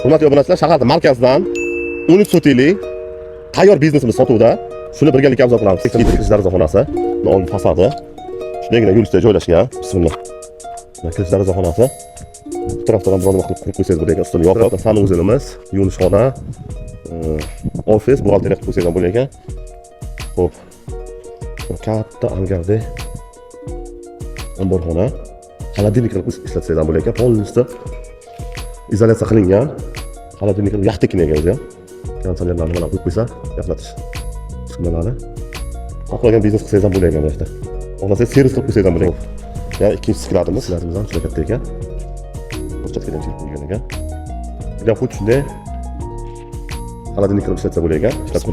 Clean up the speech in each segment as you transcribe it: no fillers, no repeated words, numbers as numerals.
Hurmatli obunachilar, shaharda markazdan 13 sotilik tayyor biznesimiz sotuvda. Shuni birgalikda obzor qilamiz. Kirish daraxonasi, old fasadi. Shundaygina yo'lda joylashgan. Bismillah. Kirish daraxonasi. Bu tarafdan biron vaqt qurib qo'ysangiz bo'ladi. Ustol yoqda sanuzelimiz, yuvishxona, ofis, buxgalteriya qilib qo'ysangiz bo'ladi ekan. Xo'p. Katta angarda omborxona, xolodilnik qilib ishlatsangiz ham bo'ladi ekan. Polностью izolyatsiya qilingan. Xolodilnik yaxtekina ekan o'zi ham. Konditsionerlarni mana qo'yib qo'ysa, yaxlatish uskunalari. Xohlagan biznes qilsangiz ham bo'ladi ekan bu yerda. Xohlasangiz servis qilib qo'ysangiz ham bo'ladi. Ya ikkinchi skladimiz ham juda katta ekan. Burchakdan kelib qo'ygan ekan. Juda xuddi shunday xolodilnik qilib ishlatsa bo'ladi ekan. Ishlatib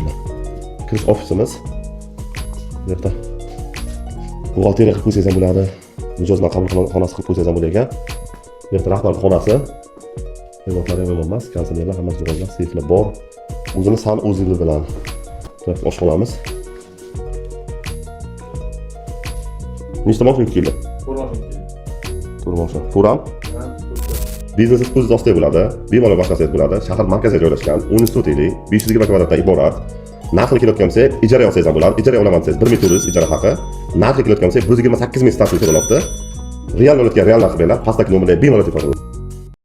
kirish ofisimiz. Bu yerda buxgalteriya qilib qo'ysangiz ham bo'ladi. Mijozlar qabul xonasi qilib qo'ysangiz ham bo'ladi ekan. Bu yerda rahbar xonasi. Remontlar ham emas, konditsionerlar hammasi joylar, seyflar bor. O'zini san o'zili bilan oshxonamiz. Nechta mashina keldi? 4 mashina. To'ram? Biznes o'z ostida bo'ladi, bemalol boshlasangiz bo'ladi. Shahar markazida joylashgan, 13 sotilik, 520 kvadratdan iborat. Narxli kelayotgan bo'lsa, ijara olsangiz ham bo'ladi. Ijara olaman desangiz 1400 ijara haqi. Narxli kelayotgan bo'lsa, 128 ming status to'lanadi. Real o'tgan real narx bilan pastdagi nomerga bemalol telefon qiling.